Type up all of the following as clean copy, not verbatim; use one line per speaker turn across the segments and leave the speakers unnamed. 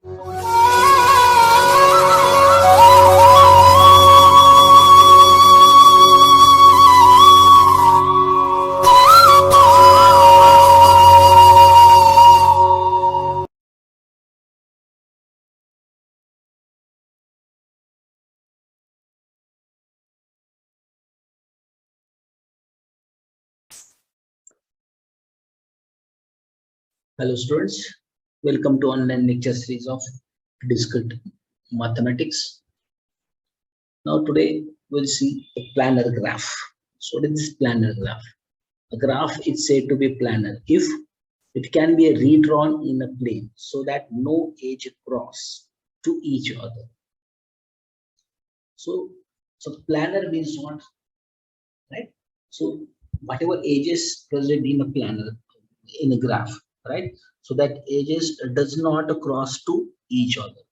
Hello students, welcome to online lecture series of discrete mathematics. Now today we'll see a planar graph. So what is this planar graph? A graph is said to be planar if it can be redrawn in a plane so that no edge cross to each other. So planar means what? Right? So whatever edges present in a planar in a graph, right? So that edges does not cross to each other.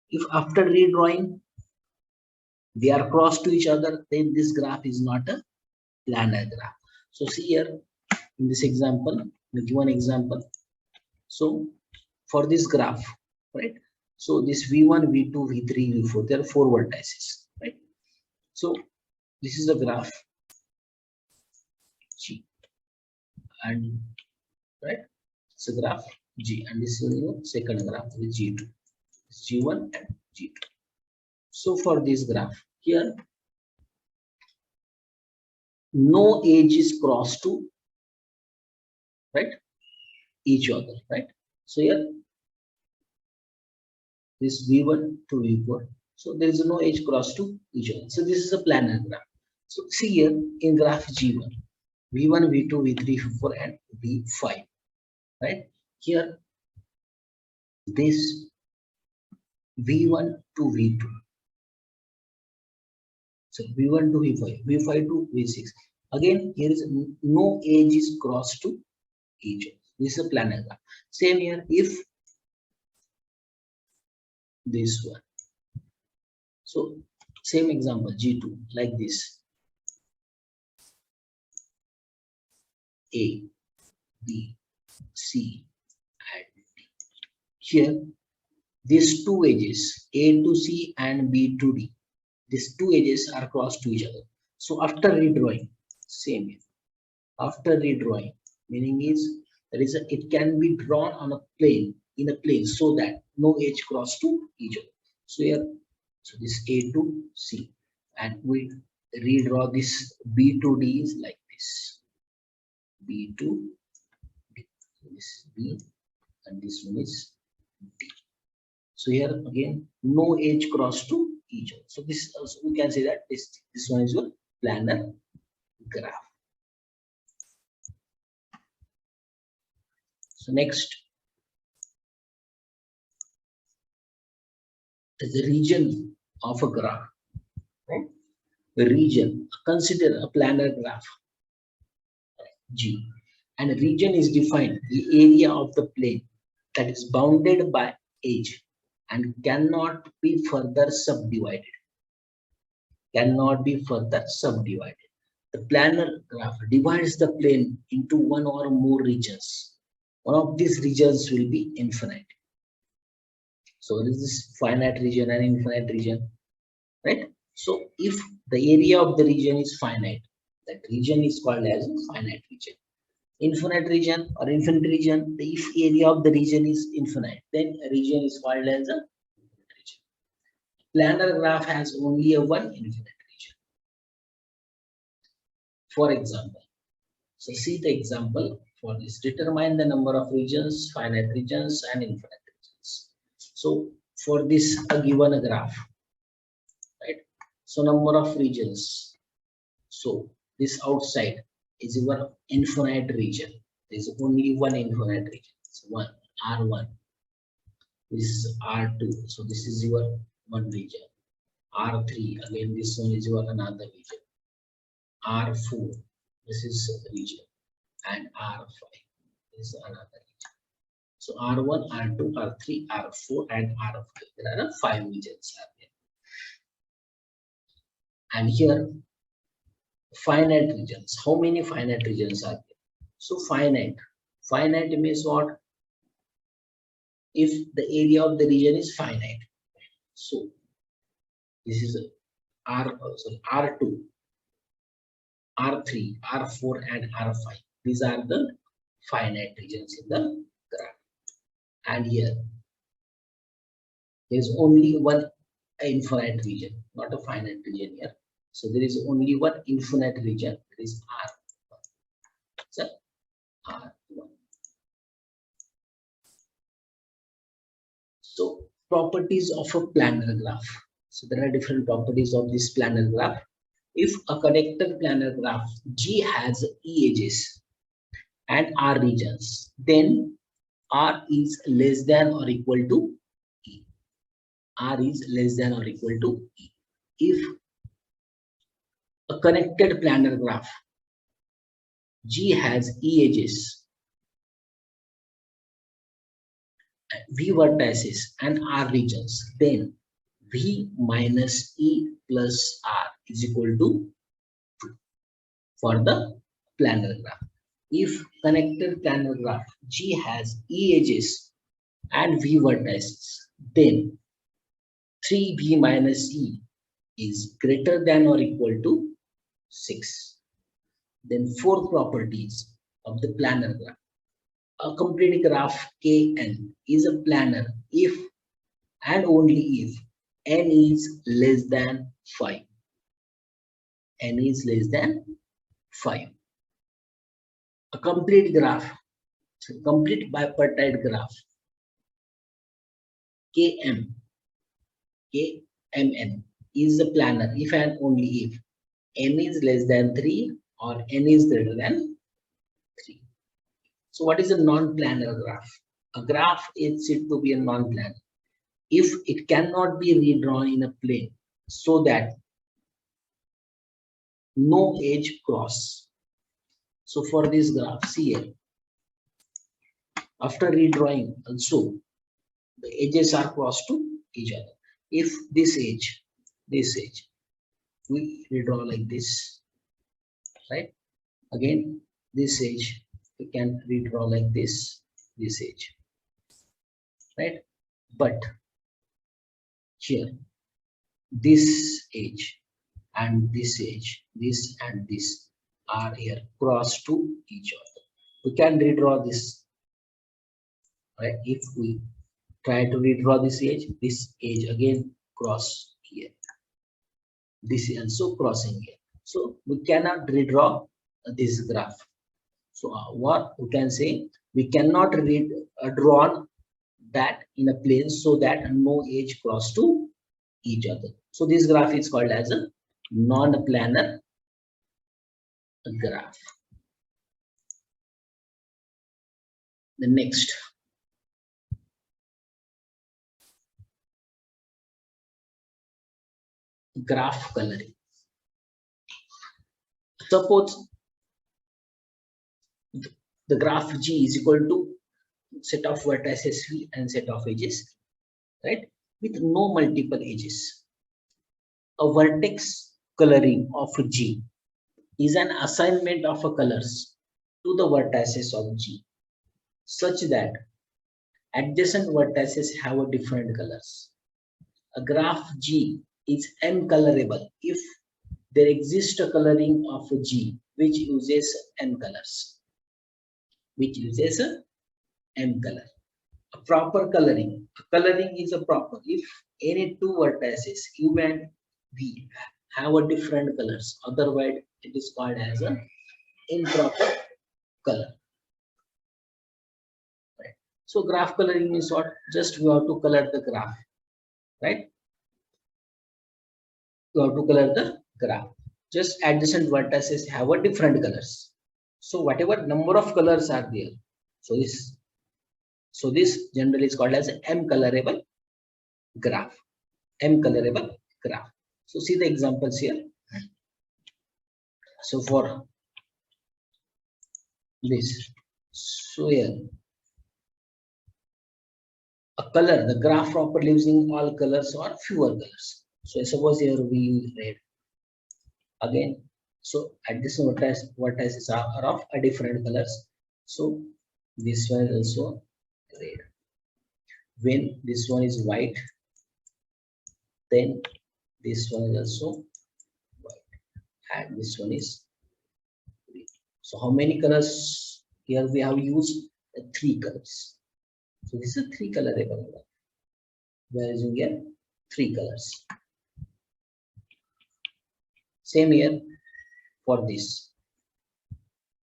If after redrawing they are crossed to each other, then this graph is not a planar graph. So see here in this example, the given example. So for this graph, right? So this V1, V2, V3, V4, there are 4 vertices, right? So this is a graph G, and right, it's a graph G, and this is the second graph with G2, G1 and G2. So for this graph here, no edge is crossed to right each other, right? So here this V1 to V4, so there is no edge cross to each other. So this is a planar graph. So see here in graph G1, V1, V2, V3, V4 and V5, right? Here this V1 to V2, so V1 to V5, V5 to V6. Again, here is no edge is crossed to each other. This is a planar graph. Same here, if this one. So same example G2 like this, A, B, C and D. Here these two edges A to C and B to D, these two edges are crossed to each other. So after redrawing, same here. After redrawing, meaning is that is it can be drawn on a plane in a plane so that no edge cross to each other. So here, so this A to C, and we redraw this B to D is like this. B to D. So this is B and this one is D. So here again, no edge cross to each other. So this also we can say that this one is your planar graph. So next is the region of a graph. Right? The region, consider a planar graph G, and a region is defined the area of the plane that is bounded by edge and cannot be further subdivided. Cannot be further subdivided. The planar graph divides the plane into one or more regions. One of these regions will be infinite. So this is finite region and infinite region, right? So if the area of the region is finite, that region is called as a finite region. Infinite region or infinite region, if area of the region is infinite, then a region is called as a infinite region. Planar graph has only a one infinite region. For example, so see the example for this. Determine the number of regions, finite regions and infinite regions. So for this a given graph, right? So number of regions. So this outside is your infinite region. There is only one infinite region. So one R1. This is R2. So this is your one region. R3. Again, this one is your another region. R4. This is region. And R5 is another region. So R1, R2, R3, R4, and R5. There are 5 regions are there. And here, finite regions. How many finite regions are there? So finite means what? if the area of the region is finite. So this is R2, R3, R4, and R5. These are the finite regions in the graph. And here there is only one infinite region, not a finite region here. So there is only one infinite region, that is R1. So R1. So properties of a planar graph. So there are different properties of this planar graph. If a connected planar graph G has E edges and R regions, then R is less than or equal to E. R is less than or equal to E. If a connected planar graph G has E edges, V vertices and R regions, then V minus E plus R is equal to 2 for the planar graph. If connected planar graph G has E edges and V vertices, then 3V minus E is greater than or equal to 6. Then fourth properties of the planar graph. A complete graph Kn is a planar if and only if n is less than 5. N is less than 5. A complete graph, so complete bipartite graph Kmn is a planar if and only if n is less than 3 or n is greater than 3. So what is a non-planar graph? A graph is said to be a non-planar if it cannot be redrawn in a plane so that no edge cross. So for this graph, see here, after redrawing also, the edges are crossed to each other. If this edge, we redraw like this, right? Again, this edge, we can redraw like this edge, right? But here, this edge and this edge, this and this are here cross to each other. We can redraw this, right? If we try to redraw this edge again cross here. This is also crossing here. So we cannot redraw this graph. So what we can say, we cannot draw that in a plane so that no edge cross to each other. So this graph is called as a non-planar graph. The next, graph coloring. Suppose the graph G is equal to set of vertices V and set of edges, right? With no multiple edges. A vertex coloring of G is an assignment of a colors to the vertices of G such that adjacent vertices have a different colors. A graph G is M colorable if there exists a coloring of G which uses M colors. Which uses a M color. A proper coloring. A coloring is a proper if any two vertices U and V have a different colors. Otherwise, it is called as an improper color. Right. So graph coloring is what? Just we have to color the graph, right? You have to color the graph. Just adjacent vertices have a different colors. So whatever number of colors are there, so this generally is called as an M colorable graph. M colorable graph. So see the examples here. So for this, so here a color, the graph properly using all colors or fewer colors. So suppose here we use red. Again, so adjacent vertices are of a different colors. So this one is also red. When this one is white, then this one is also white, and this one is green. So how many colors here we have used? Three colors. So this is a three color ribbon. We are using here three colors. Same here for this.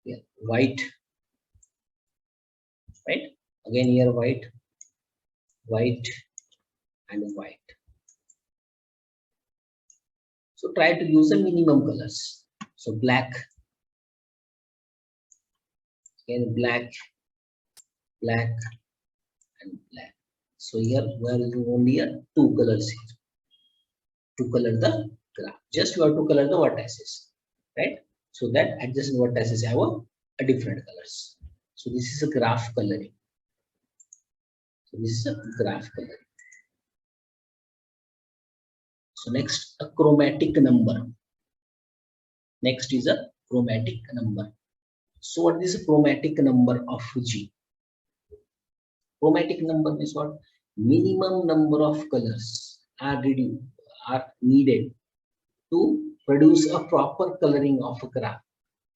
Here white, right? Again here white, white, and white. So try to use the minimum colors. So black, again black, black, and black. So here we are using only two colors here to color the graph. Just you have to color the vertices, right? So that adjacent vertices have a different colors. So this is a graph coloring. So this is a graph coloring. So next, a chromatic number. Next is a chromatic number. So what is a chromatic number of G? Chromatic number is what? Minimum number of colors are needed to produce a proper coloring of a graph.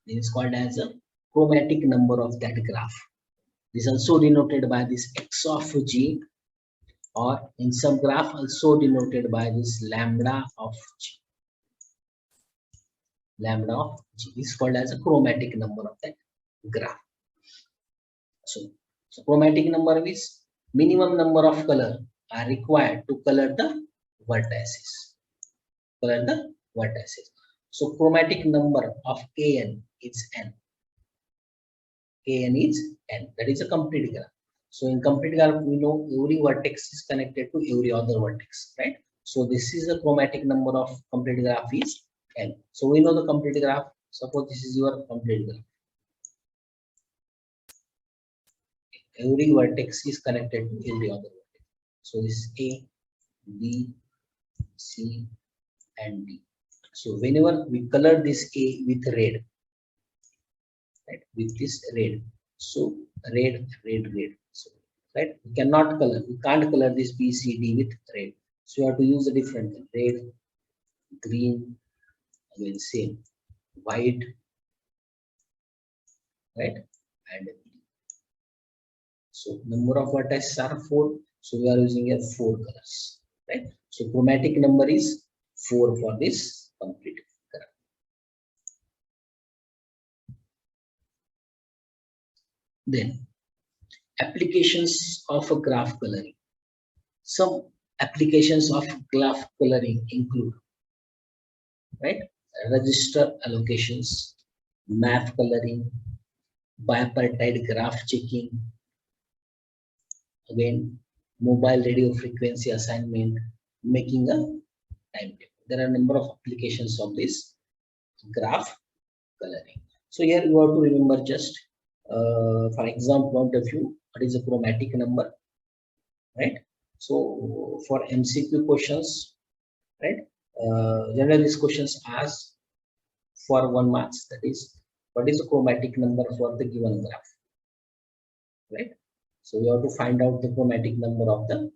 This is called as a chromatic number of that graph. This is also denoted by this x of G, or in some graph also denoted by this lambda of G. Lambda of G is called as a chromatic number of that graph. So chromatic number is minimum number of color are required to color the vertices. Color the vertices. So chromatic number of Kn is n. Kn is n. That is a complete graph. So in complete graph, we know every vertex is connected to every other vertex, right? So this is the chromatic number of complete graph is n. So we know the complete graph. Suppose this is your complete graph. Every vertex is connected to every other vertex. So this is A, B, C, and D. So whenever we color this A with red, right, with this red, so red, red, red. So right, we can't color this B, C, D with red. So you have to use a different color. Red, green, again same, white, right, and so number of vertices are 4. So we are using here 4 colors, right? So chromatic number is 4 for this complete graph. Then applications of a graph coloring. Some applications of graph coloring include, right, register allocations, map coloring, bipartite graph checking, again mobile radio frequency assignment, making a timetable. There are a number of applications of this graph coloring. So here you have to remember just for example point of view, what is a chromatic number, right? So for MCQ questions, right, generally these questions ask for 1 marks, that is what is the chromatic number for the given graph, right? So we have to find out the chromatic number of the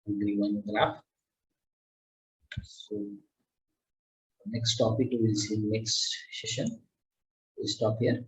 given graph. So next topic we will see in next session. We stop here.